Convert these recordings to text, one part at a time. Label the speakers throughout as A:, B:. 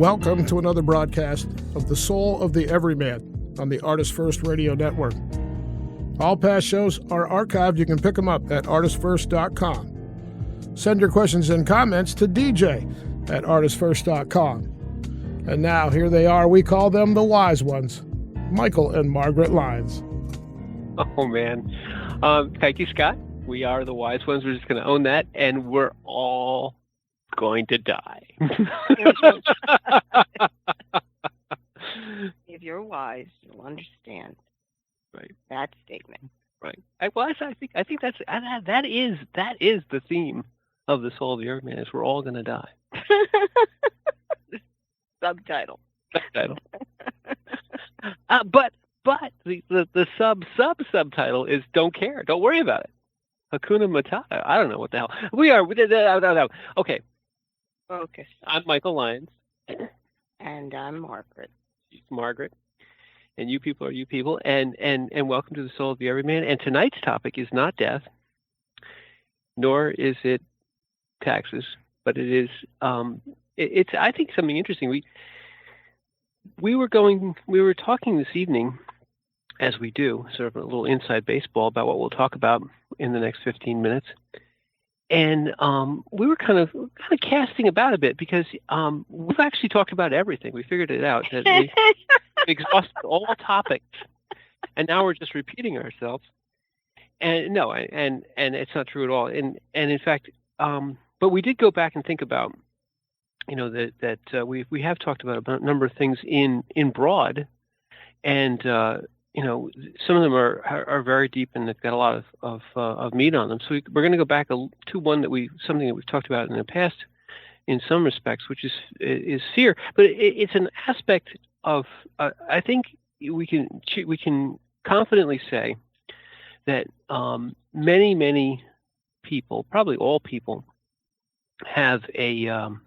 A: welcome to another broadcast of The Soul of the Everyman on the ArtistFirst Radio Network. All past shows are archived. You can pick them up at ArtistFirst.com. Send your questions and comments to DJ at ArtistFirst.com. And now, here they are. We call them the wise ones, Michael and Margaret Lyons.
B: Oh, man. Thank you, Scott. We are the wise ones. We're just going to own that, and we're all going to die.
C: If you're wise, you'll understand.
B: Right.
C: That statement.
B: Right. I think that's that is the theme of the Soul of the Everyman. Is we're all going to die.
C: Subtitle.
B: But the subtitle is don't care. Don't worry about it. Hakuna Matata. I don't know what the hell we are. Okay.
C: Focus.
B: I'm Michael Lyons.
C: And I'm Margaret.
B: She's Margaret. And you people are you people. And welcome to the Soul of the Everyman. And tonight's topic is not death, nor is it taxes, but it is it's I think something interesting. We were talking this evening, as we do, sort of a little inside baseball about what we'll talk about in the next 15 minutes. And we were kind of casting about a bit because we've actually talked about everything. We figured it out that we exhausted all topics, and now we're just repeating ourselves. And no, and it's not true at all. And in fact, but we did go back and think about, that we have talked about a number of things in broad, and some of them are very deep and they've got a lot of meat on them. So we're going to go back to something that we've talked about in the past, in some respects, which is fear. But it's an aspect of I think we can confidently say that many people, probably all people, have an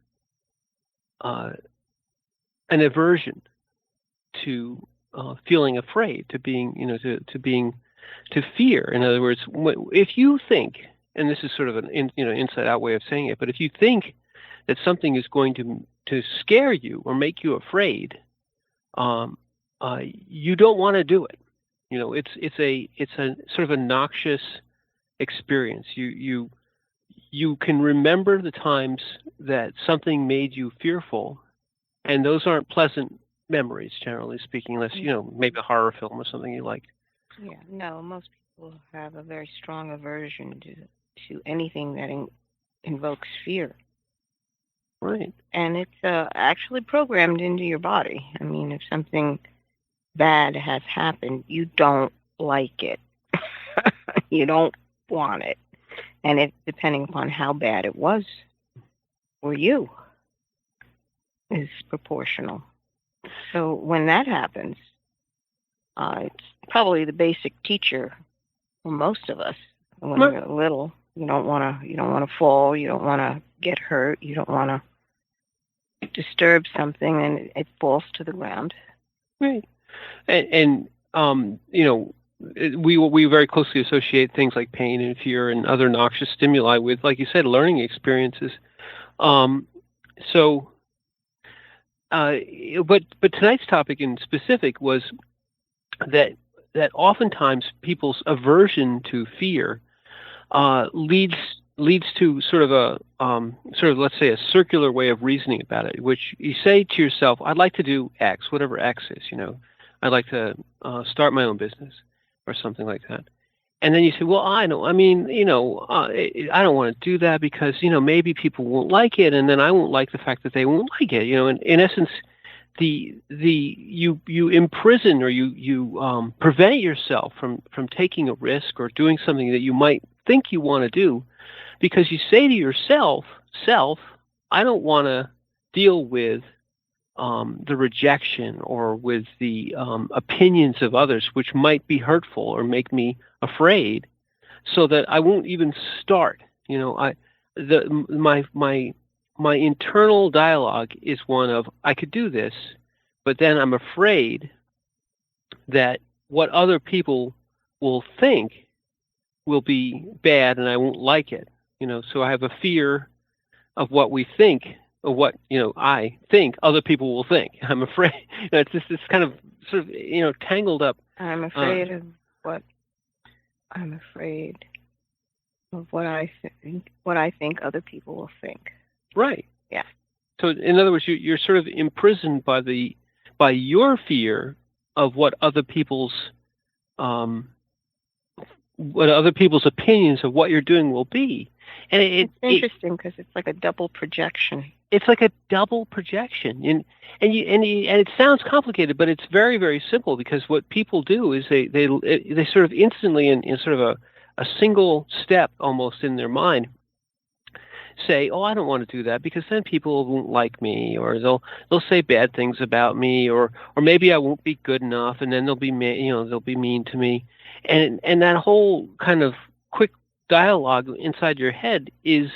B: aversion to feeling afraid, to fear. In other words, if you think, and this is sort of an inside out way of saying it, but if you think that something is going to scare you or make you afraid, you don't want to do it. It's a sort of a noxious experience. You can remember the times that something made you fearful, and those aren't pleasant memories, generally speaking, unless, maybe a horror film or something you like.
C: Yeah, no, most people have a very strong aversion to anything that invokes fear.
B: Right.
C: And it's actually programmed into your body. I mean, if something bad has happened, you don't like it. You don't want it. And it, depending upon how bad it was for you, is proportional. So when that happens, it's probably the basic teacher for most of us. When you're little, you don't want to fall, you don't want to get hurt, you don't want to disturb something, and it falls to the ground.
B: Right. And we very closely associate things like pain and fear and other noxious stimuli with, like you said, learning experiences. But tonight's topic in specific was that oftentimes people's aversion to fear leads to sort of let's say a circular way of reasoning about it, which you say to yourself, I'd like to do X, whatever X is, I'd like to start my own business or something like that. And then you say, well, I don't want to do that because, maybe people won't like it. And then I won't like the fact that they won't like it. In essence, you imprison or you prevent yourself from taking a risk or doing something that you might think you want to do, because you say to yourself, I don't want to deal with the rejection or with the opinions of others, which might be hurtful or make me afraid, so that I won't even start. My internal dialogue is one of, I could do this, but then I'm afraid that what other people will think will be bad and I won't like it. So I have a fear of what we think what I think other people will think. I'm afraid it's just this kind of sort of tangled up.
C: I'm afraid of what I'm afraid of what I think other people will think.
B: Right.
C: Yeah.
B: So in other words, you're sort of imprisoned by your fear of what other people's opinions of what you're doing will be. And
C: it's interesting because it's like a double projection.
B: It's like a double projection, and it sounds complicated, but it's very, very simple. Because what people do is they sort of instantly in sort of a single step almost in their mind say, "Oh, I don't want to do that because then people won't like me, or they'll say bad things about me, or maybe I won't be good enough, and then they'll be mean to me." And that whole kind of quick dialogue inside your head is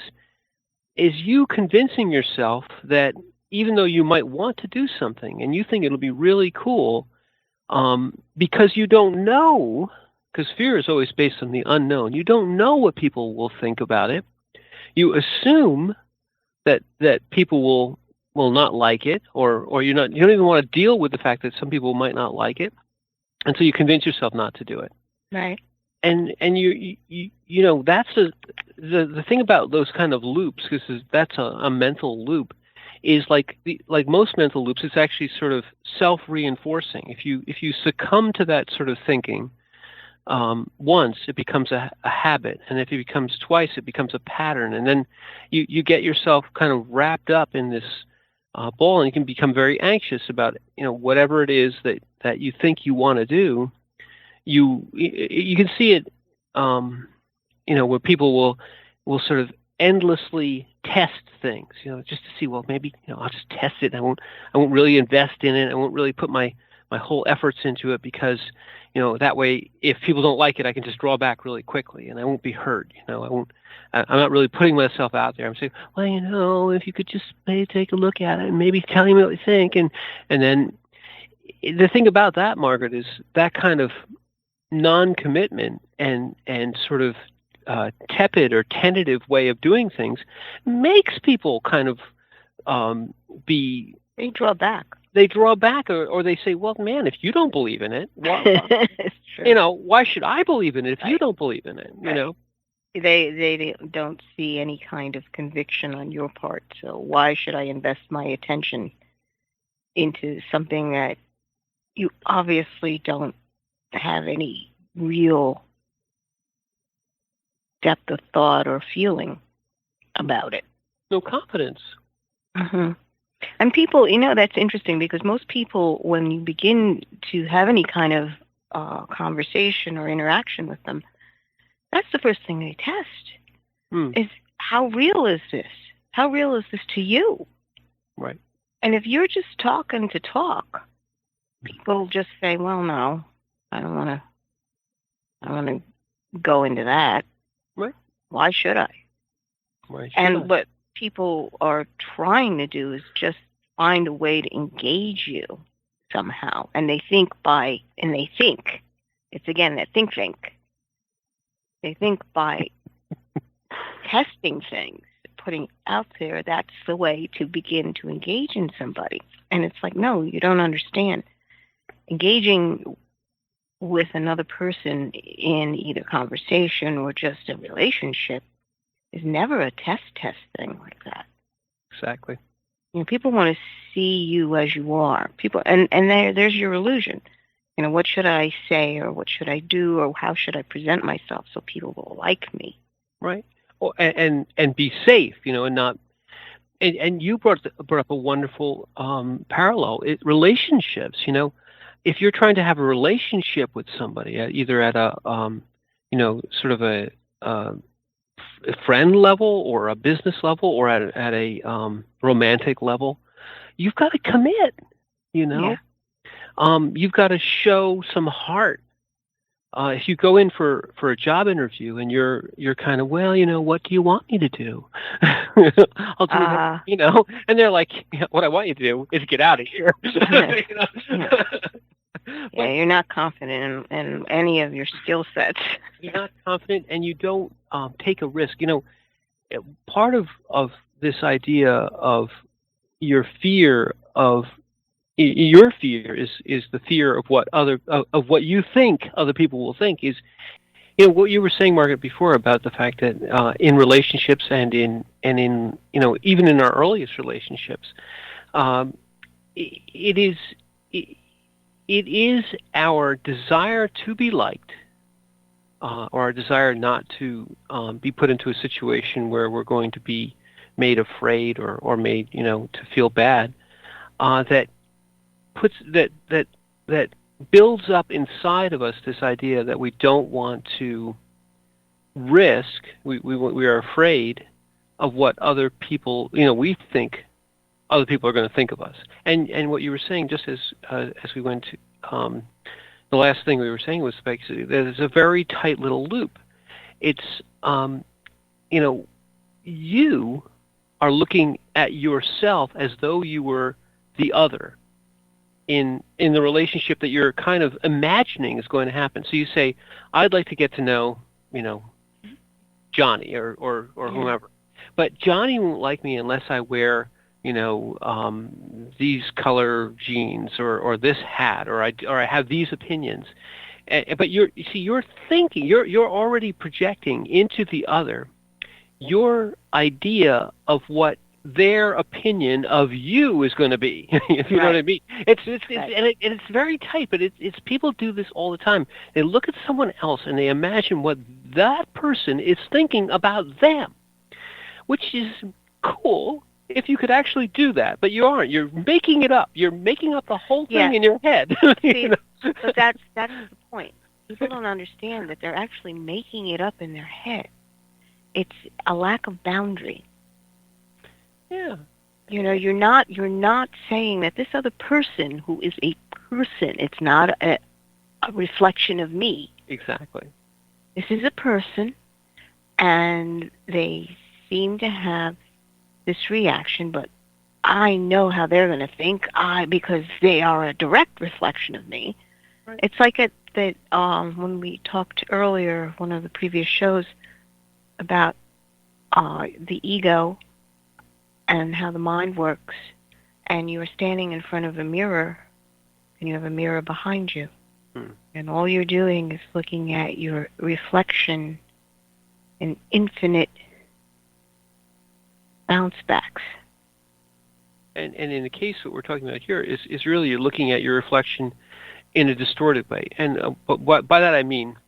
B: you convincing yourself that even though you might want to do something and you think it'll be really cool, because you don't know, because fear is always based on the unknown. You don't know what people will think about it. You assume that people will not like it, or you don't even want to deal with the fact that some people might not like it, and so you convince yourself not to do it.
C: Right.
B: And you that's the thing about those kind of loops, because that's a mental loop, is like most mental loops, it's actually sort of self-reinforcing. If you succumb to that sort of thinking once, it becomes a habit, and if it becomes twice, it becomes a pattern, and then you get yourself kind of wrapped up in this ball, and you can become very anxious about whatever it is that you think you want to do. You can see it, where people will sort of endlessly test things, just to see, well, maybe I'll just test it. I won't really invest in it. I won't really put my whole efforts into it, because that way, if people don't like it, I can just draw back really quickly and I won't be hurt. I'm not really putting myself out there. I'm saying, well, if you could just maybe take a look at it and maybe tell me what you think, and then the thing about that, Margaret, is that kind of non-commitment and sort of tepid or tentative way of doing things makes people kind of
C: they draw back.
B: They draw back, or they say, well, man, if you don't believe in it,
C: it's true.
B: Why should I believe in it if you don't believe in it?
C: They don't see any kind of conviction on your part, so why should I invest my attention into something that you obviously don't have any real depth of thought or feeling about it?
B: No confidence.
C: Mm-hmm. And people, that's interesting, because most people, when you begin to have any kind of conversation or interaction with them, that's the first thing they test, is how real is this? How real is this to you?
B: Right.
C: And if you're just talking to talk, people just say, well, no, I don't want to go into that.
B: Right.
C: Why should I? What people are trying to do is just find a way to engage you somehow. And they think it's again that think. They think by testing things, putting out there, that's the way to begin to engage in somebody. And it's like, no, you don't understand. Engaging with another person in either conversation or just a relationship is never a test thing like that.
B: Exactly.
C: People want to see you as you are. People, and there's your illusion. What should I say, or what should I do, or how should I present myself so people will like me?
B: Right. Oh, and be safe, and not. And you brought up a wonderful parallel. Relationships, if you're trying to have a relationship with somebody, either at a sort of a friend level, or a business level, or at a romantic level, you've got to commit.
C: Yeah.
B: You've got to show some heart. If you go in for a job interview and you're kind of, well, what do you want me to do? I'll do that, and they're like, what I want you to do is get out of here.
C: Yeah, you're not confident in any of your skill sets.
B: You're not confident, and you don't take a risk. Part of this idea of your fear of your fear is the fear of what of what you think other people will think is, what you were saying, Margaret, before about the fact that in relationships and in even in our earliest relationships, um, it is it, it is our desire to be liked, or our desire not to be put into a situation where we're going to be made afraid or made to feel bad, that puts that builds up inside of us this idea that we don't want to risk. We are afraid of what other people we think other people are going to think of us. And what you were saying, just as we went to the last thing we were saying was basically there's a very tight little loop. It's you are looking at yourself as though you were the other in the relationship that you're kind of imagining is going to happen. So you say, I'd like to get to know, Johnny or whomever. But Johnny won't like me unless I wear, these color jeans or this hat or I have these opinions. But you're thinking, you're already projecting into the other your idea of what their opinion of you is going to be. If you know what I mean. It's very tight, but it's people do this all the time. They look at someone else and they imagine what that person is thinking about them, which is cool if you could actually do that, but you aren't. You're making it up. You're making up the whole thing in your head.
C: See, but that's the point. People don't understand that they're actually making it up in their head. It's a lack of boundary.
B: Yeah.
C: You're not saying that this other person who is a person, it's not a reflection of me.
B: Exactly.
C: This is a person, and they seem to have this reaction, but I know how they're going to think because they are a direct reflection of me. Right. It's like that when we talked earlier, one of the previous shows, about the ego and how the mind works, and you are standing in front of a mirror, and you have a mirror behind you, and all you're doing is looking at your reflection in infinite bounce backs.
B: And in the case that we're talking about here is really you're looking at your reflection in a distorted way. And but by that I mean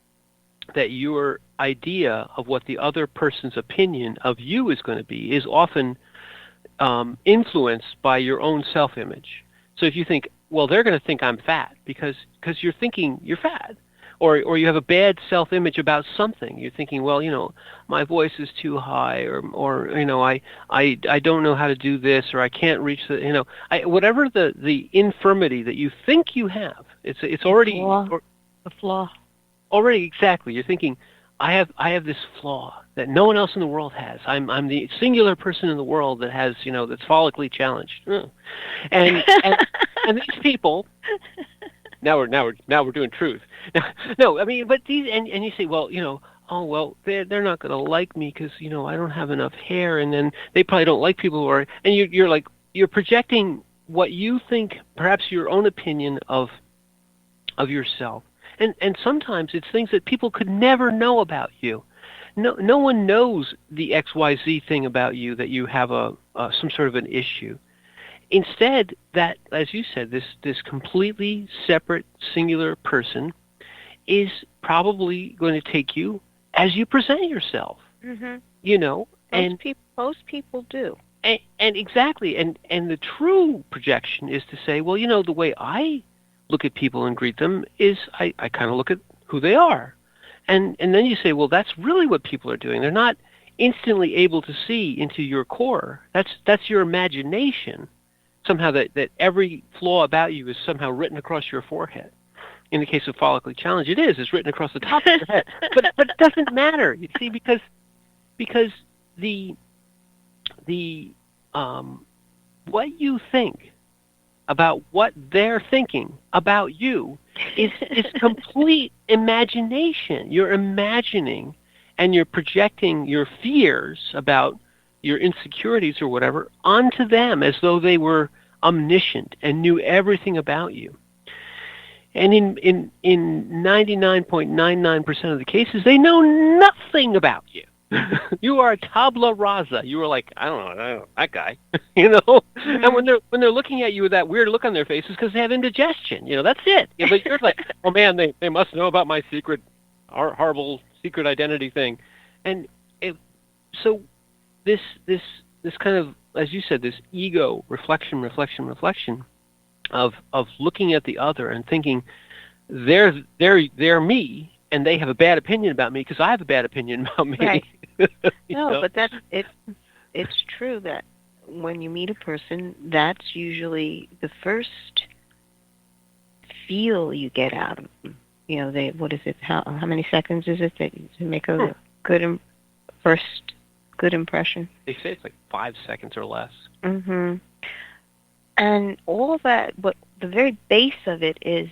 B: that your idea of what the other person's opinion of you is going to be is often influenced by your own self-image. So if you think, well, they're going to think I'm fat because you're thinking you're fat, or you have a bad self-image about something. You're thinking, well, my voice is too high, or I don't know how to do this, or I can't reach the, whatever the infirmity that you think you have, it's already
C: the flaw.
B: Already, exactly. You're thinking, I have this flaw that no one else in the world has. I'm the singular person in the world that has, that's follically challenged. And these people, now we're doing truth. No, I mean, but these and you say, well, oh well, they're not going to like me because I don't have enough hair, and then they probably don't like people who are, and you're projecting what you think, perhaps your own opinion of yourself. And sometimes it's things that people could never know about you. No one knows the XYZ thing about you that you have some sort of an issue. Instead, that, as you said, this completely separate, singular person is probably going to take you as you present yourself.
C: Mm-hmm. Most people do.
B: And exactly, and the true projection is to say, well, the way I look at people and greet them is I kind of look at who they are. And then you say, well, that's really what people are doing. They're not instantly able to see into your core. That's your imagination. Somehow that every flaw about you is somehow written across your forehead. In the case of follically challenged, it's written across the top of your head. But it doesn't matter, you see, because the what you think about what they're thinking about you is complete imagination. You're imagining and you're projecting your fears about your insecurities or whatever onto them as though they were omniscient and knew everything about you. And in 99.99% of the cases, they know nothing about you. You are tabula rasa. You are like, I don't know, that guy, you know.
C: Mm-hmm.
B: And when they're looking at you with that weird look on their faces, because they have indigestion, you know, that's it. Yeah, but you're like, oh man, they must know about my secret, horrible secret identity thing, and so this kind of, as you said, this ego reflection of looking at the other and thinking they're me and they have a bad opinion about me because I have a bad opinion about me.
C: Right. No,
B: know?
C: but it's true that when you meet a person, that's usually the first feel you get out of them. You know, what is it? How many seconds is it that to make a first good impression?
B: They say it's like 5 seconds or less.
C: Mm-hmm. And all that, but the very base of it is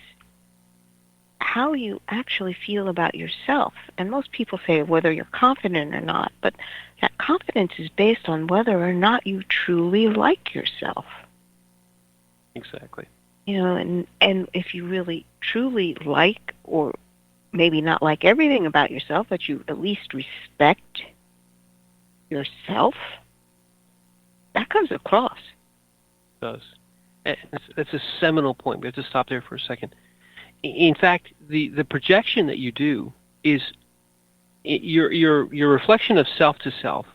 C: how you actually feel about yourself. And most people say whether you're confident or not, but that confidence is based on whether or not you truly like yourself.
B: Exactly.
C: You know, and if you really truly like, or maybe not like everything about yourself, but you at least respect yourself, that comes across.
B: It does. That's a seminal point. We have to stop there for a second. In fact, the projection that you do is your reflection of self to self.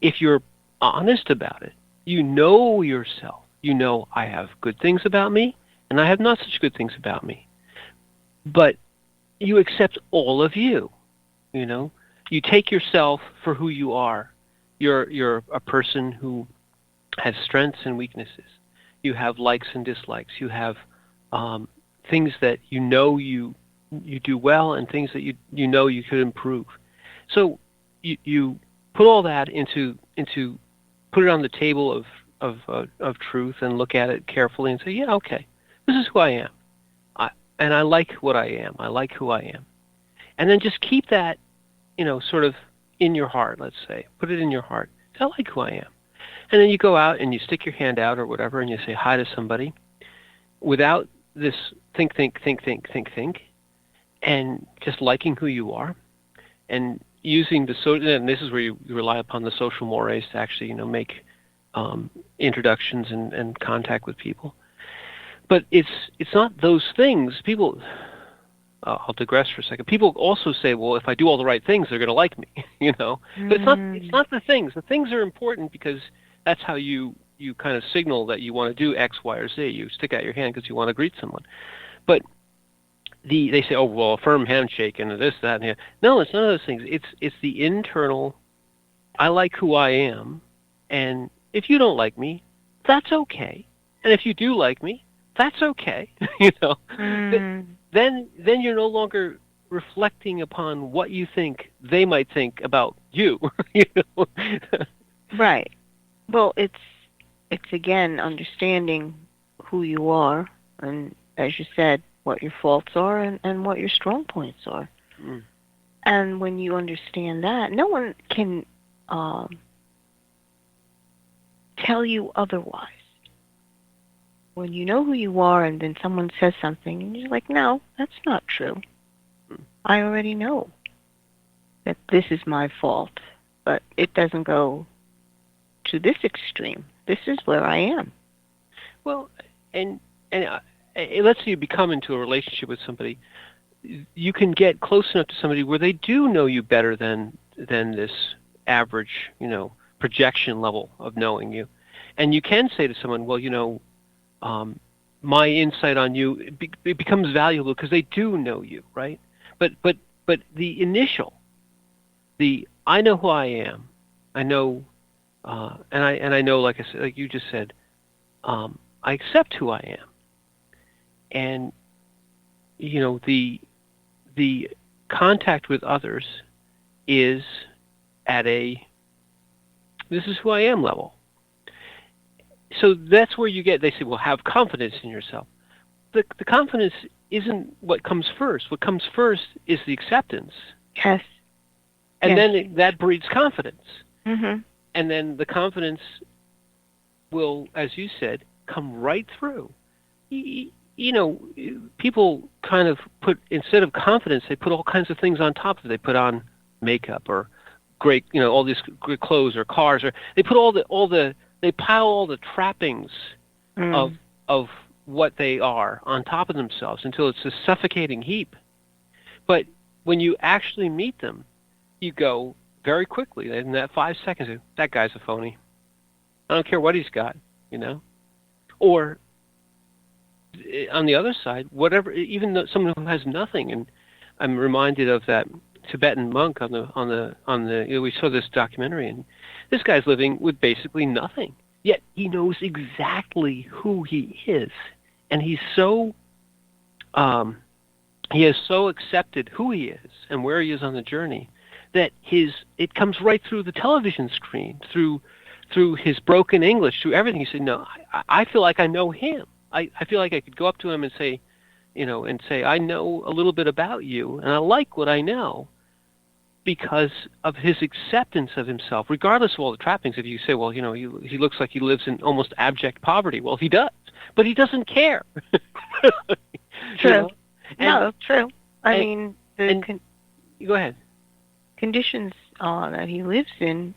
B: If you're honest about it, you know yourself. You know, I have good things about me, and I have not such good things about me. But you accept all of you. You know, you take yourself for who you are. You're a person who has strengths and weaknesses. You have likes and dislikes. You have things that you know you do well and things that you know you could improve. So you put all that into put it on the table of truth and look at it carefully and say, yeah, okay, this is who I am. And I like what I am. I like who I am. And then just keep that, you know, sort of in your heart, let's say. Put it in your heart. I like who I am. And then you go out and you stick your hand out or whatever and you say hi to somebody without this think, and just liking who you are and using and this is where you rely upon the social mores to actually, you know, make introductions and contact with people. But it's not those things. People, I'll digress for a second. People also say, well, if I do all the right things, they're going to like me, you know. But it's not the things. The things are important because that's how you kind of signal that you want to do X, Y, or Z. You stick out your hand because you want to greet someone. But they say, oh, well, a firm handshake and this, that, and the other. No, it's none of those things. It's the internal, I like who I am, and if you don't like me, that's okay. And if you do like me, that's okay. You know. Then you're no longer reflecting upon what you think they might think about you. You know.
C: Right. Well, it's again understanding who you are, and as you said, what your faults are and what your strong points are. Mm. And when you understand that, no one can tell you otherwise. When you know who you are and then someone says something and you're like, no, that's not true. I already know that this is my fault, but it doesn't go to this extreme. This is where I am.
B: Well, and let's say you become into a relationship with somebody, you can get close enough to somebody where they do know you better than this average, you know, projection level of knowing you. And you can say to someone, well, you know, my insight on you, it becomes valuable because they do know you, right? But the initial, I know who I am, I know, and I know, like I said, like you just said, I accept who I am, and you know the contact with others is at a this is who I am level. So that's where you get, they say, well, have confidence in yourself. The confidence isn't what comes first. What comes first is the acceptance.
C: Yes.
B: And then that breeds confidence.
C: Mm-hmm.
B: and then the confidence will, as you said, come right through. You know, people kind of put, instead of confidence, they put all kinds of things on top of it. They put on makeup or great, you know, all these great clothes or cars, or they put they pile all the trappings of what they are on top of themselves until it's a suffocating heap. But when you actually meet them, you go very quickly, in that 5 seconds, that guy's a phony. I don't care what he's got, you know? Or on the other side, whatever, even though someone who has nothing, and I'm reminded of that Tibetan monk on the you know, we saw this documentary, and this guy's living with basically nothing. Yet he knows exactly who he is, and he has so accepted who he is and where he is on the journey that it comes right through the television screen, through his broken English, through everything. He said, "No, I feel like I know him. I feel like I could go up to him and say, you know, I know a little bit about you, and I like what I know." Because of his acceptance of himself, regardless of all the trappings. If you say, well, you know, he looks like he lives in almost abject poverty. Well, he does, but he doesn't care.
C: True.
B: You know?
C: True. I mean,
B: go ahead.
C: Conditions that he lives in,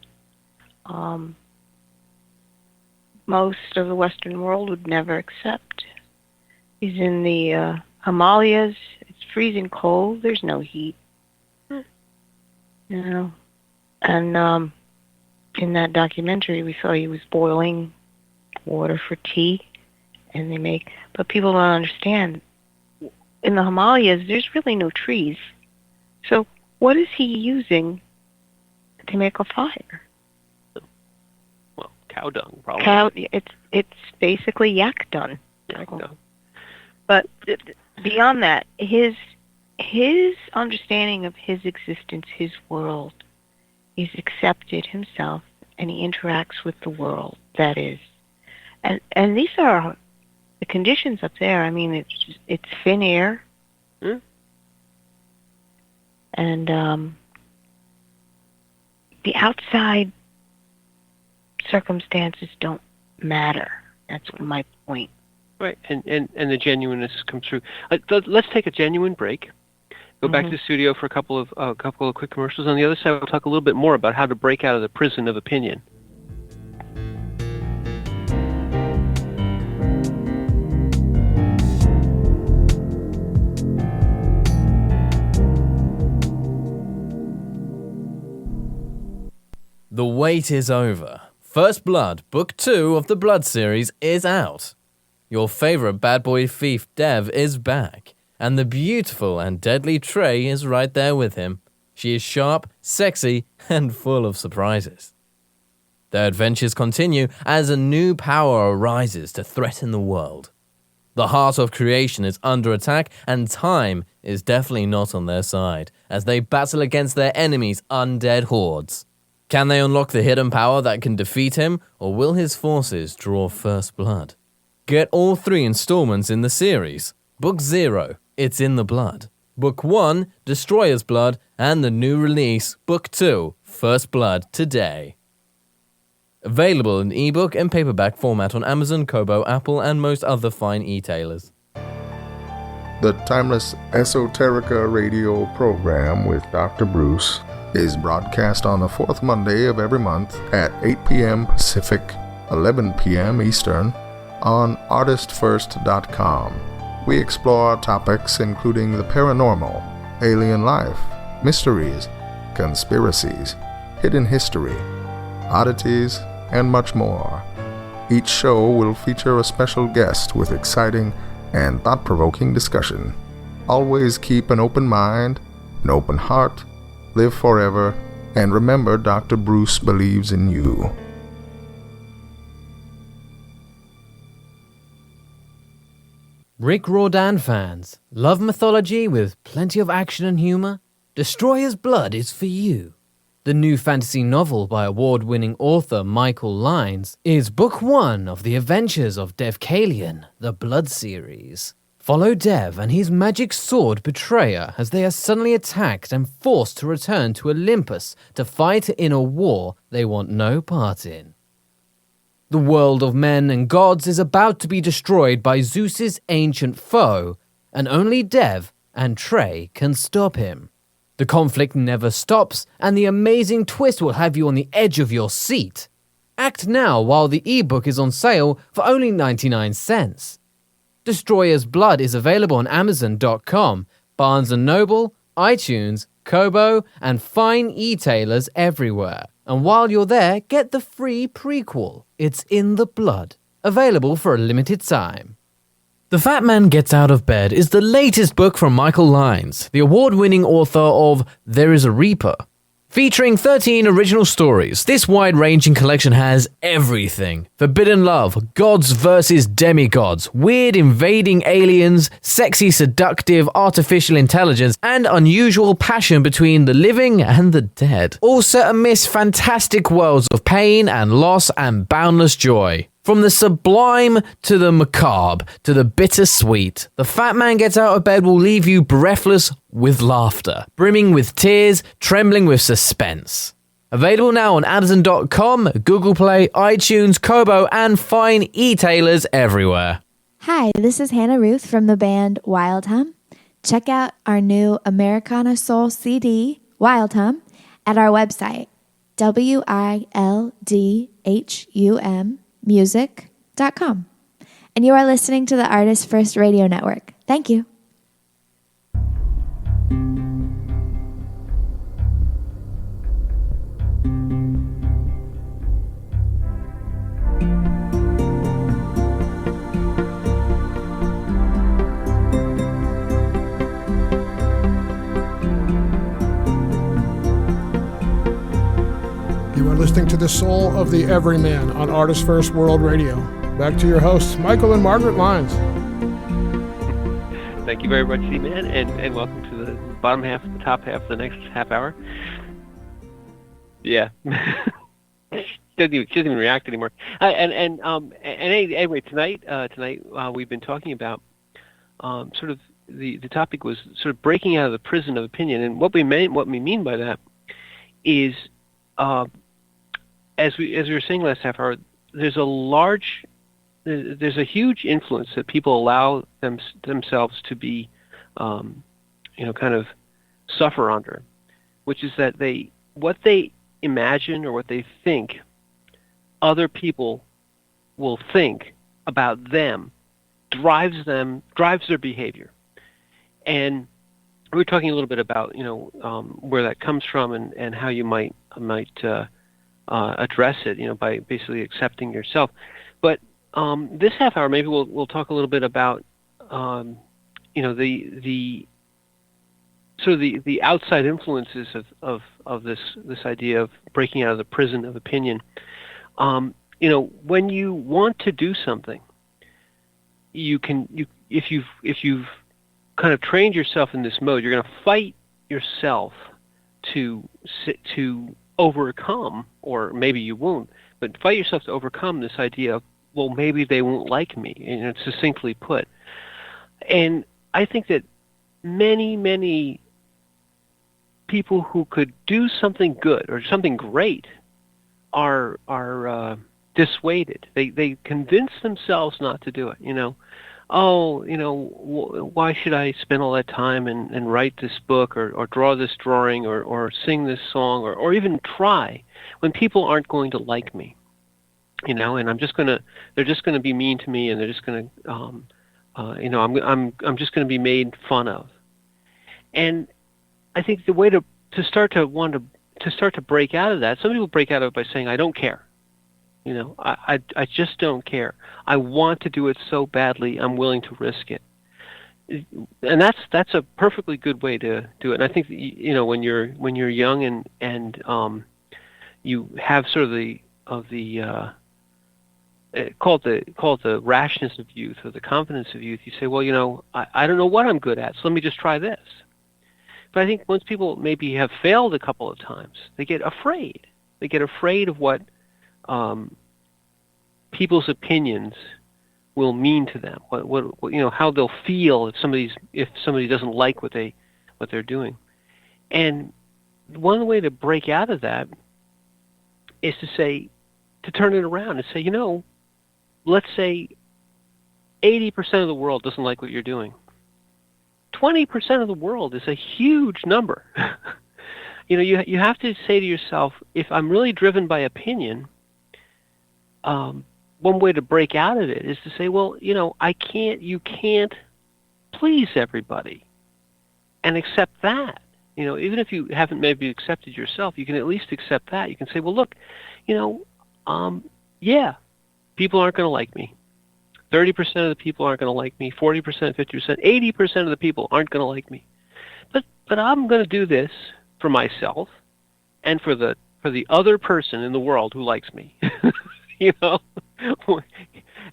C: most of the Western world would never accept. He's in the Himalayas. It's freezing cold. There's no heat. You know, and in that documentary, we saw he was boiling water for tea, and but people don't understand. In the Himalayas, there's really no trees. So what is he using to make a fire?
B: Well, cow dung, probably.
C: It's basically yak dung.
B: Yak dung.
C: But beyond that, his understanding of his existence, his world, he's accepted himself, and he interacts with the world, that is. And these are the conditions up there. I mean, it's thin air. And the outside circumstances don't matter. That's my point.
B: Right, and the genuineness comes through. Let's take a genuine break. Go back to the studio for a couple of quick commercials. On the other side, we'll talk a little bit more about how to break out of the prison of opinion.
D: The wait is over. First Blood, Book 2 of the Blood series is out. Your favorite bad boy thief, Dev, is back. And the beautiful and deadly Trey is right there with him. She is sharp, sexy, and full of surprises. Their adventures continue as a new power arises to threaten the world. The heart of creation is under attack, and time is definitely not on their side, as they battle against their enemies' undead hordes. Can they unlock the hidden power that can defeat him, or will his forces draw first blood? Get all 3 installments in the series. Book 0, It's in the Blood. Book 1, Destroyer's Blood, and the new release, Book 2, First Blood, today. Available in ebook and paperback format on Amazon, Kobo, Apple, and most other fine e-tailers.
E: The Timeless Esoterica radio program with Dr. Bruce is broadcast on the 4th Monday of every month at 8 p.m. Pacific, 11 p.m. Eastern on ArtistFirst.com. We explore topics including the paranormal, alien life, mysteries, conspiracies, hidden history, oddities, and much more. Each show will feature a special guest with exciting and thought-provoking discussion. Always keep an open mind, an open heart, live forever, and remember Dr. Bruce believes in you.
F: Rick Riordan fans, love mythology with plenty of action and humor? Destroyer's Blood is for you. The new fantasy novel by award-winning author Michael Lines is Book 1 of the Adventures of Dev Kalian, the Blood series. Follow Dev and his magic sword Betrayer as they are suddenly attacked and forced to return to Olympus to fight in a war they want no part in. The world of men and gods is about to be destroyed by Zeus's ancient foe, and only Dev and Trey can stop him. The conflict never stops, and the amazing twist will have you on the edge of your seat. Act now while the ebook is on sale for only 99 cents. Destroyer's Blood is available on Amazon.com, Barnes & Noble, iTunes, Kobo, and fine e-tailers everywhere. And while you're there, get the free prequel, It's in the Blood, available for a limited time. The Fat Man Gets Out of Bed is the latest book from Michael Lyons, the award-winning author of There is a Reaper. Featuring 13 original stories, this wide-ranging collection has everything. Forbidden love, gods versus demigods, weird invading aliens, sexy seductive artificial intelligence, and unusual passion between the living and the dead. All set amidst fantastic worlds of pain and loss and boundless joy. From the sublime to the macabre to the bittersweet, The Fat Man Gets Out of Bed will leave you breathless with laughter, brimming with tears, trembling with suspense. Available now on Amazon.com, Google Play, iTunes, Kobo, and fine e-tailers everywhere.
G: Hi, this is Hannah Ruth from the band Wild Hum. Check out our new Americana Soul CD, Wild Hum, at our website, wildhum.music.com. And you are listening to the Artist First Radio Network. Thank you.
A: You are listening to The Soul of the Everyman on Artist First World Radio. Back to your hosts, Michael and Margaret Lyons.
B: Thank you very much, C-Man, and welcome to the bottom half, the top half of the next half hour. Yeah. Doesn't even react anymore. Anyway, tonight we've been talking about sort of the topic was sort of breaking out of the prison of opinion, and what we mean by that is as we were saying last half hour, there's a huge influence that people allow themselves to be, kind of suffer under, which is that what they imagine or what they think other people will think about them drives their behavior. And we were talking a little bit about where that comes from and how you might address it, by basically accepting yourself. But this half hour, maybe we'll talk a little bit about the sort of the outside influences of this idea of breaking out of the prison of opinion. When you want to do something, if you've kind of trained yourself in this mode, you're going to fight yourself to overcome, or maybe you won't, but fight yourself to overcome this idea of, well, maybe they won't like me, succinctly put. And I think that many people who could do something good or something great are dissuaded. They convince themselves not to do it. Why should I spend all that time and write this book or draw this drawing or sing this song or even try when people aren't going to like me, and they're just going to be mean to me, and they're just going to, I'm just going to be made fun of. And I think the way to start to break out of that, some people break out of it by saying, I don't care. I just don't care. I want to do it so badly, I'm willing to risk it. And that's a perfectly good way to do it. And I think when you're young and you have sort of the call it the rashness of youth or the confidence of youth, you say, well, I don't know what I'm good at, so let me just try this. But I think once people maybe have failed a couple of times, they get afraid. They get afraid of what people's opinions will mean to them, what how they'll feel if somebody doesn't like what they're doing. And one way to break out of that is to turn it around and say, let's say 80% of the world doesn't like what you're doing. 20% of the world is a huge number. You have to say to yourself, if I'm really driven by opinion, one way to break out of it is to say, well, you can't please everybody, and accept that. Even if you haven't maybe accepted yourself, you can at least accept that. You can say, well, look, yeah, people aren't going to like me. 30% of the people aren't going to like me. 40%, 50%, 80% of the people aren't going to like me. But I'm going to do this for myself and for the other person in the world who likes me.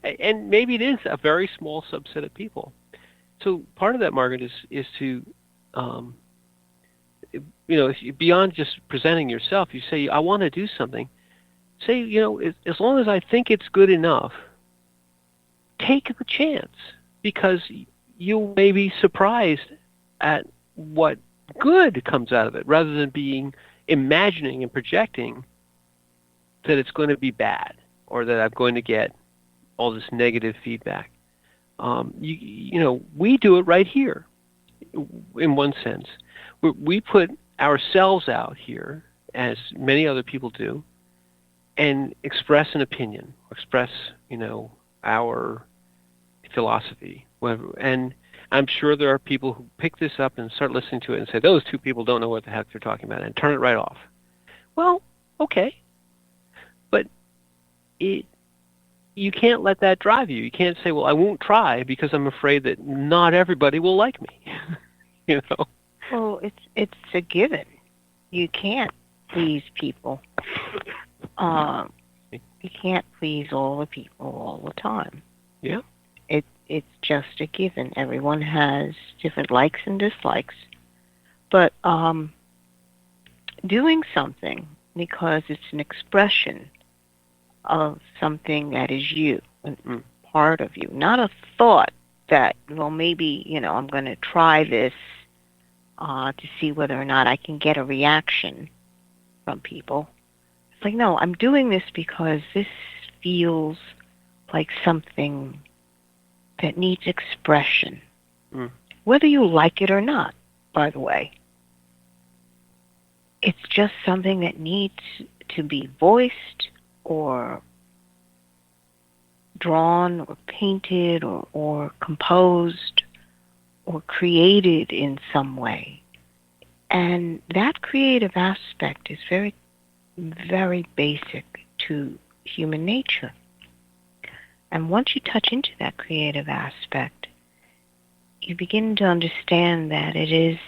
B: And maybe it is a very small subset of people. So part of that, Margaret, is to if you, beyond just presenting yourself, you say, I want to do something. Say, as long as I think it's good enough, take the chance, because you may be surprised at what good comes out of it, rather than imagining and projecting that it's going to be bad or that I'm going to get all this negative feedback. We do it right here, in one sense. We put ourselves out here, as many other people do, and express an opinion, express, our philosophy, whatever. And I'm sure there are people who pick this up and start listening to it and say, those two people don't know what the heck they're talking about, and turn it right off. Well, okay. But you can't let that drive you. You can't say, well, I won't try because I'm afraid that not everybody will like me.
C: Well, it's a given. You can't please people. You can't please all the people all the time.
B: Yeah.
C: It's just a given. Everyone has different likes and dislikes. But doing something because it's an expression of something that is you, part of you, not a thought that, well, maybe, I'm going to try this to see whether or not I can get a reaction from people. It's like, no, I'm doing this because this feels like something that needs expression, whether you like it or not, by the way. It's just something that needs to be voiced or drawn or painted or composed or created in some way. And that creative aspect is very, very basic to human nature. And once you touch into that creative aspect, you begin to understand that it is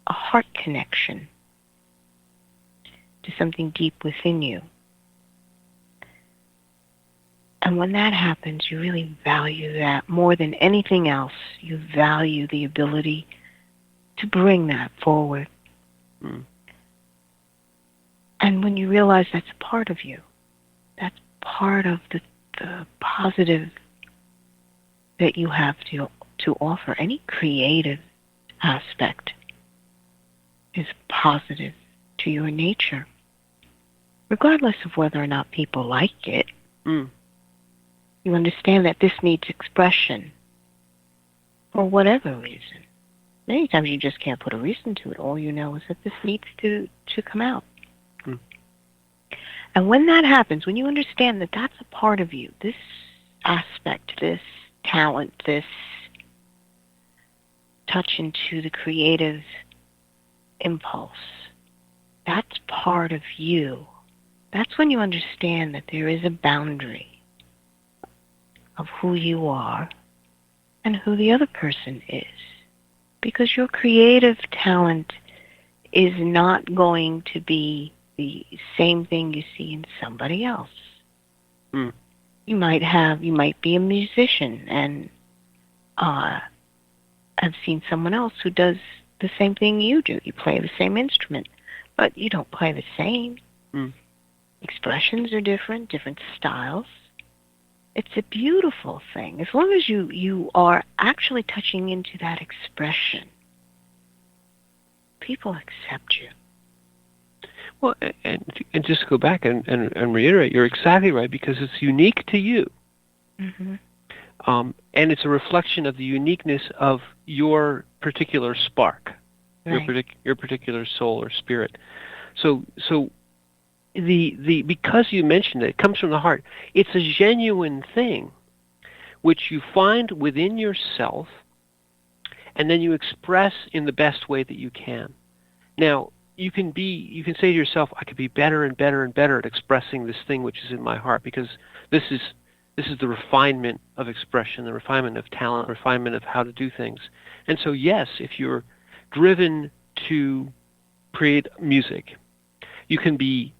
C: a heart connection to something deep within you. And when that happens, you really value that more than anything else. You value the ability to bring that forward. And when you realize that's a part of you, that's part of the positive that you have to offer. Any creative aspect is positive to your nature, regardless of whether or not people like it. You understand that this needs expression for whatever reason. Many times you just can't put a reason to it. All you know is that this needs to come out. And when that happens, when you understand that that's a part of you, this aspect, this talent, this touch into the creative impulse, that's part of you. That's when you understand that there is a boundary of who you are and who the other person is. Because your creative talent is not going to be the same thing you see in somebody else. You might be a musician, and I've seen someone else who does the same thing you do. You play the same instrument, but you don't play the same. Expressions are different styles. It's a beautiful thing. As long as you are actually touching into that expression, people accept you.
B: Well, and just to go back and reiterate, you're exactly right, because it's unique to you.
C: Mm-hmm.
B: And it's a reflection of the uniqueness of your particular spark,
C: Right.
B: your particular soul or spirit. So the because you mentioned it comes from the heart. It's a genuine thing, which you find within yourself, and then you express in the best way that you can. Now, you can say to yourself, I could be better and better and better at expressing this thing which is in my heart, because this is the refinement of expression, the refinement of talent, refinement of how to do things. And so, yes, if you're driven to create music, you can be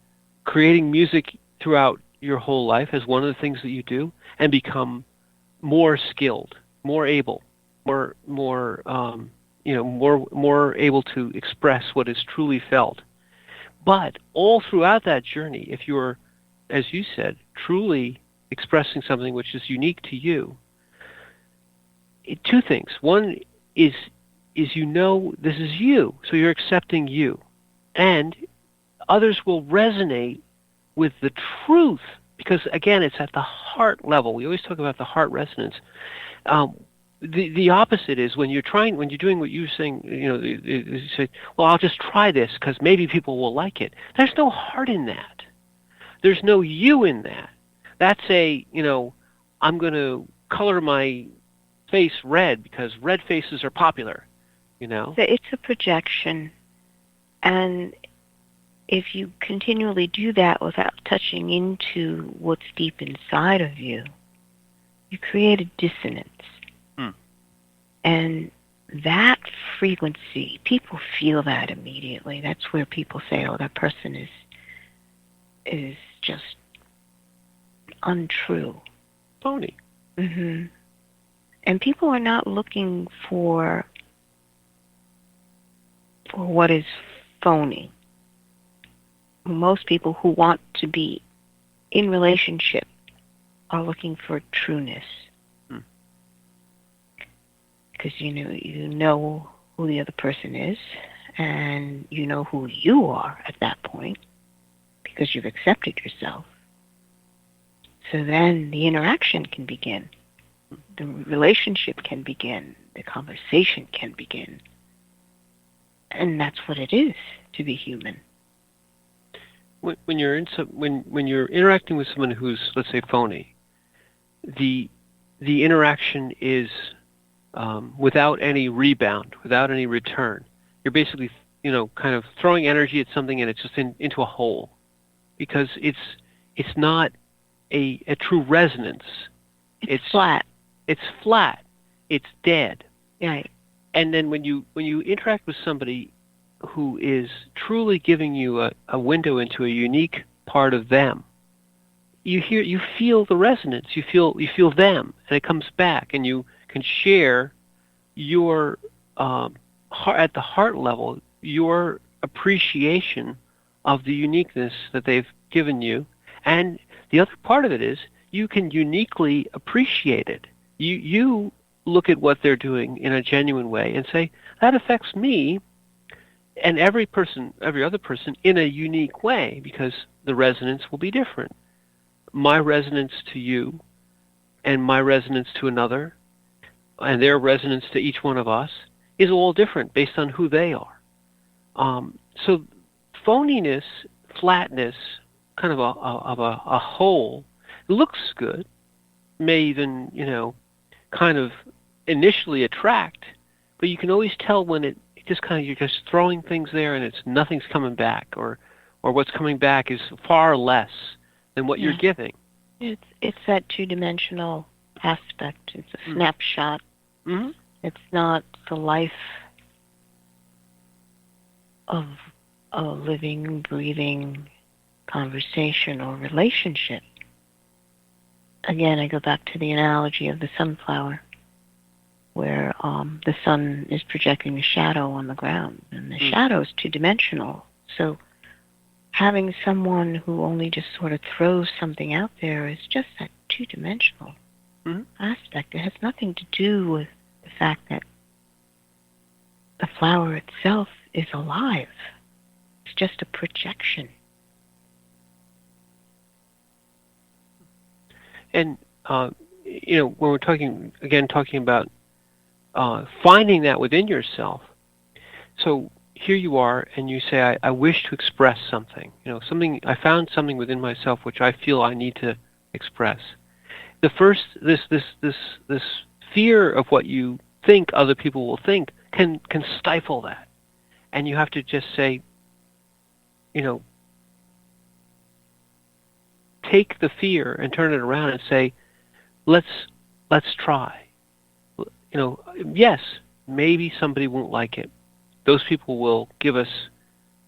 B: creating music throughout your whole life as one of the things that you do, and become more skilled, more able, more able to express what is truly felt. But all throughout that journey, if you're, as you said, truly expressing something which is unique to you, two things. One is this is you, so you're accepting you, and others will resonate with the truth, because again, it's at the heart level. We always talk about the heart resonance. The opposite is when you're doing what you're saying, you say, well, I'll just try this because maybe people will like it. There's no heart in that. There's no you in that. That's I'm going to color my face red because red faces are popular,
C: So it's a projection, and if you continually do that without touching into what's deep inside of you, you create a dissonance. And that frequency, people feel that immediately. That's where people say, oh, that person is just untrue.
B: phony.
C: Mm-hmm. And people are not looking for what is phony. Most people who want to be in relationship are looking for trueness. Because you know who the other person is, and you know who you are at that point, because you've accepted yourself. So then the interaction can begin. The relationship can begin. The conversation can begin. And that's what it is to be human.
B: When you're when you're interacting with someone who's, let's say, phony, the interaction is without any rebound, without any return. You're basically, kind of throwing energy at something, and it's just into a hole, because it's not a true resonance.
C: It's flat.
B: It's flat. It's dead.
C: Right.
B: And then when you interact with somebody who is truly giving you a window into a unique part of them, you feel the resonance. You feel them, and it comes back, and you can share your heart, at the heart level, your appreciation of the uniqueness that they've given you. And the other part of it is you can uniquely appreciate it. You look at what they're doing in a genuine way and say, that affects me and every other person in a unique way, because the resonance will be different. My resonance to you and my resonance to another and their resonance to each one of us is all different based on who they are. So phoniness, flatness, kind of a hole, looks good, may even, kind of initially attract, but you can always tell when it just kind of, you're just throwing things there and nothing's coming back, or what's coming back is far less than what you're giving.
C: It's that two-dimensional aspect. It's a snapshot.
B: Mm-hmm.
C: It's not the life of a living, breathing conversation or relationship. Again, I go back to the analogy of the sunflower, where the sun is projecting a shadow on the ground, and the shadow is two-dimensional. So having someone who only just sort of throws something out there is just that two-dimensional
B: Mhm.
C: aspect. It has nothing to do with the fact that the flower itself is alive. It's just a projection.
B: And when we're talking about finding that within yourself. So here you are, and you say, "I wish to express something. Something. I found something within myself which I feel I need to express." The first, this fear of what you think other people will think can stifle that, and you have to just say, take the fear and turn it around and say, let's try. Yes, maybe somebody won't like it. Those people will give us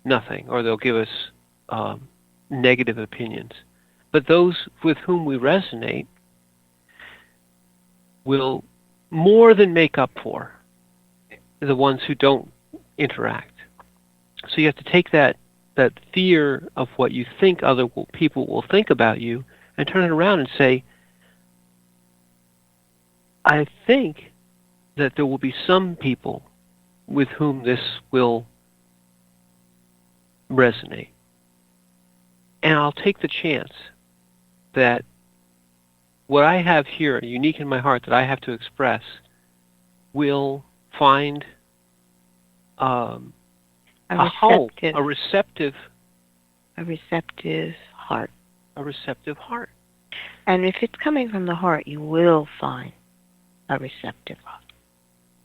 B: nothing, or they'll give us negative opinions. But those with whom we resonate will more than make up for the ones who don't interact. So you have to take that fear of what you think other people will think about you and turn it around and say, I think that there will be some people with whom this will resonate. And I'll take the chance that what I have here, unique in my heart, that I have to express, will find a home, a receptive
C: heart.
B: A receptive heart.
C: And if it's coming from the heart, you will find a receptive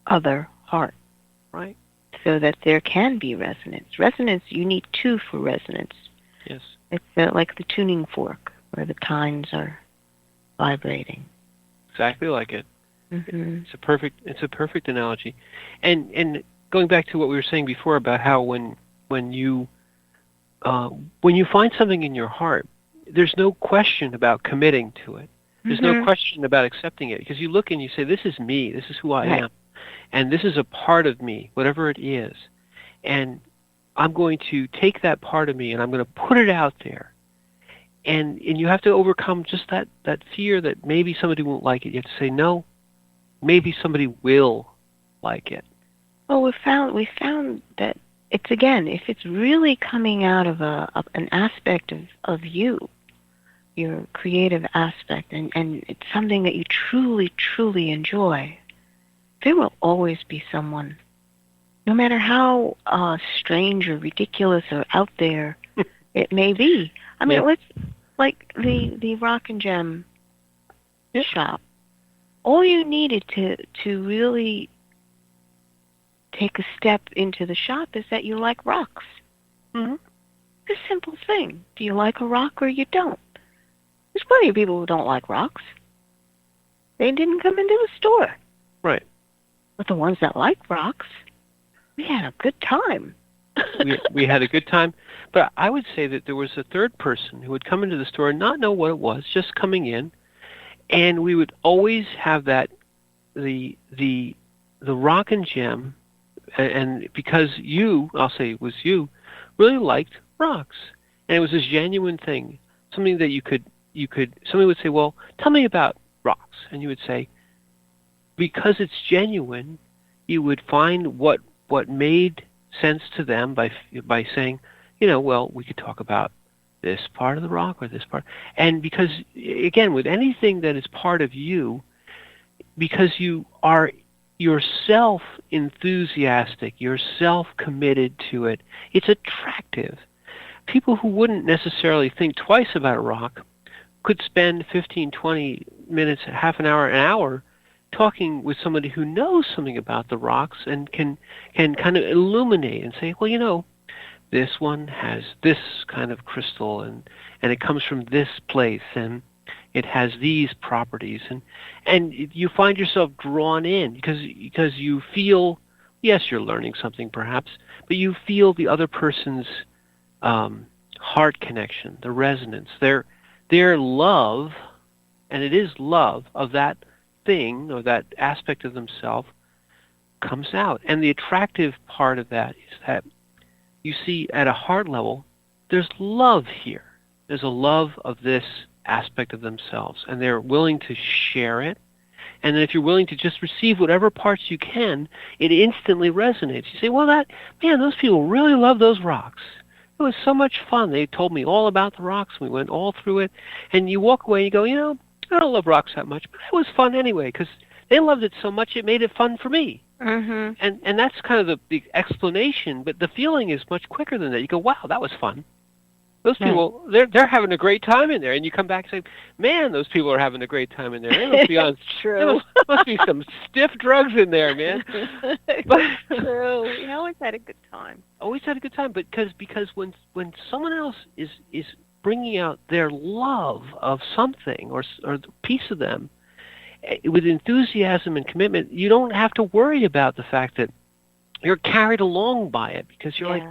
C: other heart.
B: Right.
C: So that there can be resonance. Resonance, you need two for resonance.
B: Yes.
C: It's like the tuning fork, where the tines are vibrating.
B: Exactly like it.
C: Mm-hmm.
B: It's a perfect analogy. And going back to what we were saying before about how when you find something in your heart, there's no question about committing to it. There's no question about accepting it, because you look and you say, this is me, this is who I am, and this is a part of me, whatever it is, and I'm going to take that part of me and I'm going to put it out there. And you have to overcome just that fear that maybe somebody won't like it. You have to say, no, maybe somebody will like it.
C: Well, we found that it's, again, if it's really coming out of an aspect of you, your creative aspect, and it's something that you truly, truly enjoy, there will always be someone, no matter how strange or ridiculous or out there it may be. I mean, let's, like the Rock and Gem shop. All you needed to really take a step into the shop is that you like rocks.
B: Mm-hmm.
C: It's a simple thing. Do you like a rock or you don't? There's plenty of people who don't like rocks. They didn't come into the store.
B: Right.
C: But the ones that like rocks, we had a good time.
B: we had a good time. But I would say that there was a third person who would come into the store and not know what it was, just coming in, and we would always have that the Rock and Gem, and because I'll say it was you, really liked rocks, and it was a genuine thing, something that you could. Somebody would say, "Well, tell me about rocks," and you would say, because it's genuine, you would find what made sense to them by saying, well, we could talk about this part of the rock or this part. And because, again, with anything that is part of you, because you are yourself enthusiastic, yourself committed to it, it's attractive. People who wouldn't necessarily think twice about a rock could spend 15, 20 minutes, half an hour talking with somebody who knows something about the rocks and can kind of illuminate and say, well, this one has this kind of crystal and it comes from this place and it has these properties, and you find yourself drawn in because you feel, yes, you're learning something perhaps, but you feel the other person's heart connection, the resonance, their love, and it is love of that thing or that aspect of themselves comes out. And the attractive part of that is that you see at a heart level, there's love here. There's a love of this aspect of themselves, and they're willing to share it. And then if you're willing to just receive whatever parts you can, it instantly resonates. You say, well, those people really love those rocks. It was so much fun. They told me all about the rocks. We went all through it. And you walk away and you go, I don't love rocks that much, but it was fun anyway because they loved it so much it made it fun for me.
C: Mm-hmm.
B: And that's kind of the explanation, but the feeling is much quicker than that. You go, wow, that was fun. Those people, they're having a great time in there, and you come back and say, man, those people are having a great time in there. They must be on
C: True.
B: There must be some stiff drugs in there, man. But
C: True. We always had a good time.
B: Always had a good time, because when someone else is bringing out their love of something or a piece of them with enthusiasm and commitment, you don't have to worry about the fact that you're carried along by it, because you're like,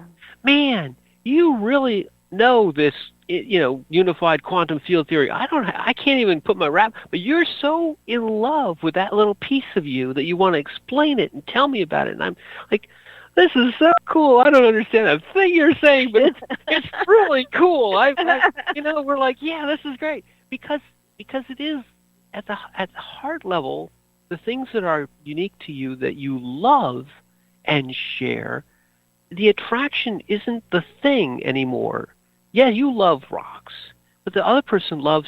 B: man, you really know this, unified quantum field theory. I can't even put my wrap, but you're so in love with that little piece of you that you want to explain it and tell me about it. And I'm like, this is so cool. I don't understand a thing you're saying, but it's really cool. We're like, yeah, this is great, because it is at the heart level, the things that are unique to you that you love and share. The attraction isn't the thing anymore. Yeah, you love rocks, but the other person loves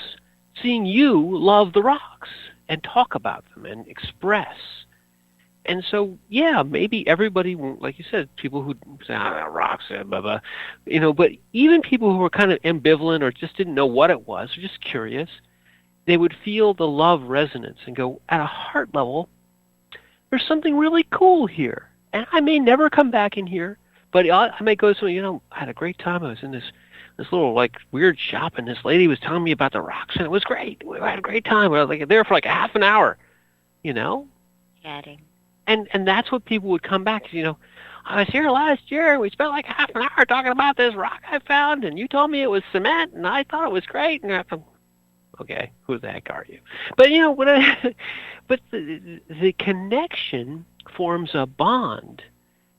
B: seeing you love the rocks and talk about them and express. And so, yeah, maybe everybody won't, like you said, people who say, rocks, blah, blah, but even people who were kind of ambivalent or just didn't know what it was, or just curious, they would feel the love resonance and go, at a heart level, there's something really cool here. And I may never come back in here, but I may go to something, I had a great time. I was in this little weird shop, and this lady was telling me about the rocks, and it was great. We had a great time. I was there for a half an hour,
C: Chatting.
B: And that's what people would come back. I was here last year, and we spent half an hour talking about this rock I found, and you told me it was cement, and I thought it was great. And I thought, okay, who the heck are you? But but the connection forms a bond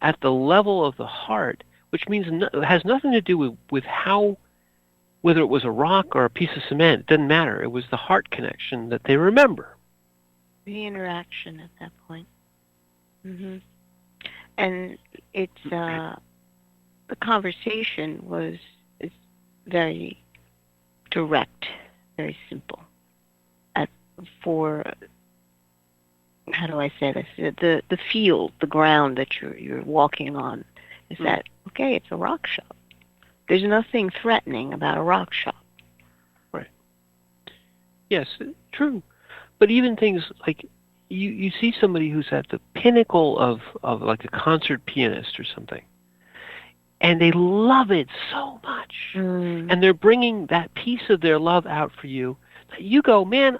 B: at the level of the heart, which means it has nothing to do with how, whether it was a rock or a piece of cement. It doesn't matter. It was the heart connection that they remember.
C: The interaction at that point. Mm-hmm. And it's the conversation is very direct, very simple. How do I say this? The field, the ground that you're walking on, is that okay? It's a rock shop. There's nothing threatening about a rock shop.
B: Right. Yes, true. But even things like you see somebody who's at the pinnacle of a concert pianist or something, and they love it so much, and they're bringing that piece of their love out for you, that you go, man,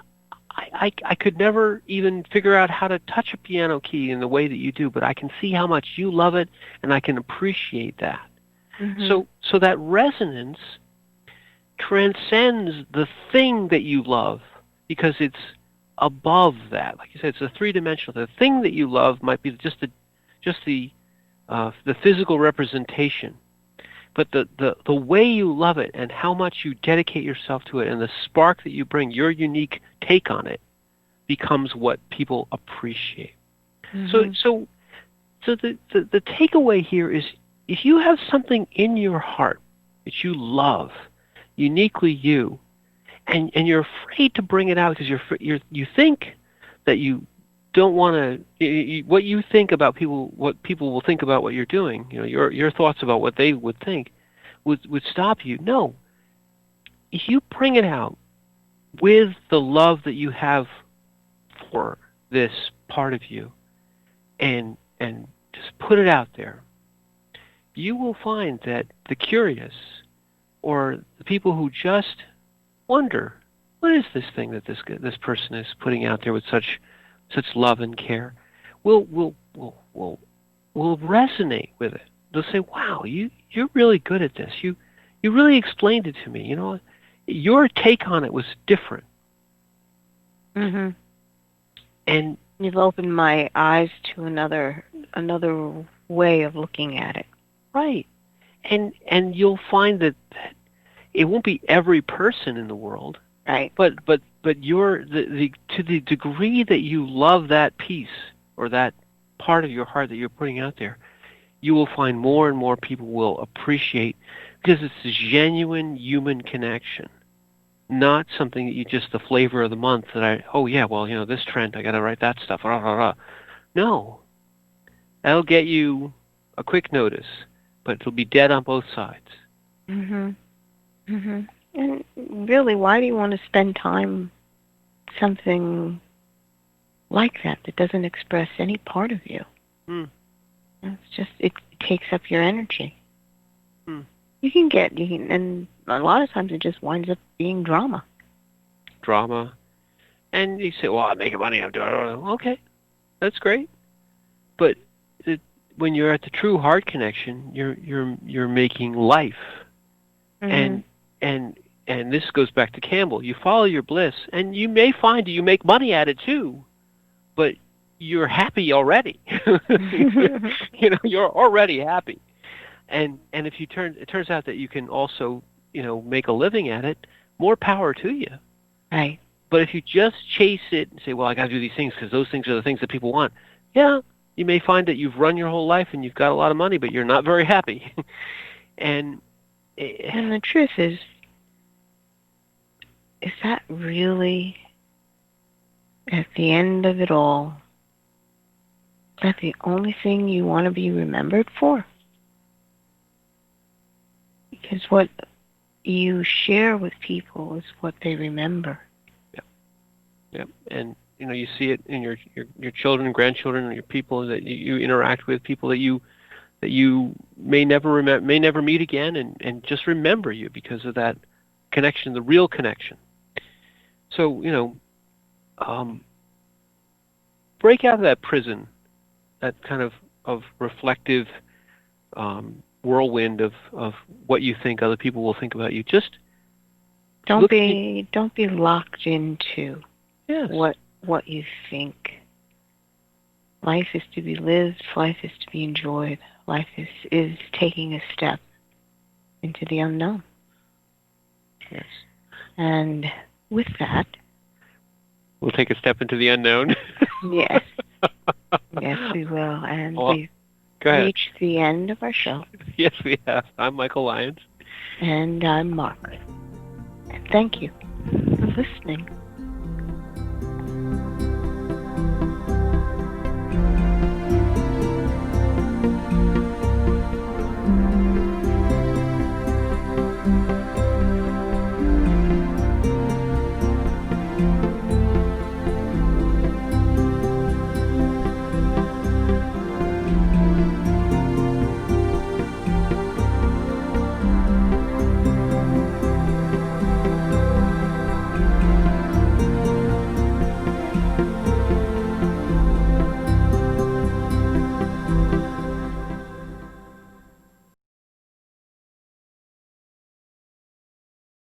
B: I could never even figure out how to touch a piano key in the way that you do, but I can see how much you love it, and I can appreciate that. Mm-hmm. So that resonance transcends the thing that you love, because it's above that. Like you said, it's a three-dimensional. The thing that you love might be just the physical representation, but the way you love it and how much you dedicate yourself to it and the spark that you bring, your unique take on it, becomes what people appreciate. Mm-hmm. So the takeaway here is, if you have something in your heart that you love, uniquely you, and you're afraid to bring it out because you think that you don't want to, what you think about people, what people will think about what you're doing, your thoughts about what they would think would stop you. No. If you bring it out with the love that you have for this part of you, and just put it out there, you will find that the curious, or the people who just wonder, what is this thing that this person is putting out there with such love and care, will resonate with it. They'll say, wow, you're really good at this. You really explained it to me. Your take on it was different.
C: Mm-hmm.
B: And
C: you've opened my eyes to another way of looking at it.
B: Right. And you'll find that it won't be every person in the world,
C: Right.
B: But you're to the degree that you love that piece or that part of your heart that you're putting out there, you will find more and more people will appreciate, because it's a genuine human connection, not something that you just the flavor of the month that this trend, I got to write that stuff. Rah, rah, rah. No, that'll get you a quick notice, but it'll be dead on both sides.
C: Mhm. Mhm. And really, why do you want to spend time something like that doesn't express any part of you? It's just it takes up your energy. And a lot of times it just winds up being drama.
B: And you say, well, I'm making money, I'm doing it. Okay, that's great. But when you're at the true heart connection, you're making life. And this goes back to Campbell. You follow your bliss, and you may find that you make money at it too, but you're happy already. You're already happy. And if it turns out that you can also, make a living at it, more power to you.
C: Right.
B: But if you just chase it and say, well, I got to do these things because those things are the things that people want, yeah, you may find that you've run your whole life and you've got a lot of money, but you're not very happy. And
C: the truth is that really, at the end of it all, is that the only thing you want to be remembered for? Because what you share with people is what they remember.
B: Yep. And you see it in your children, grandchildren, and your people that you interact with, people that you may never meet again, and just remember you because of that connection, the real connection. So break out of that prison, that kind of reflective whirlwind of what you think other people will think about you. Just
C: don't be locked into
B: yes.
C: what you think. Life is to be lived. Life is to be enjoyed. Life is taking a step into the unknown.
B: Yes.
C: And with that,
B: we'll take a step into the unknown.
C: Yes. Yes, we will. And we've reached the end of our show.
B: Yes, we have. I'm Michael Lyons.
C: And I'm Margaret. And thank you for listening.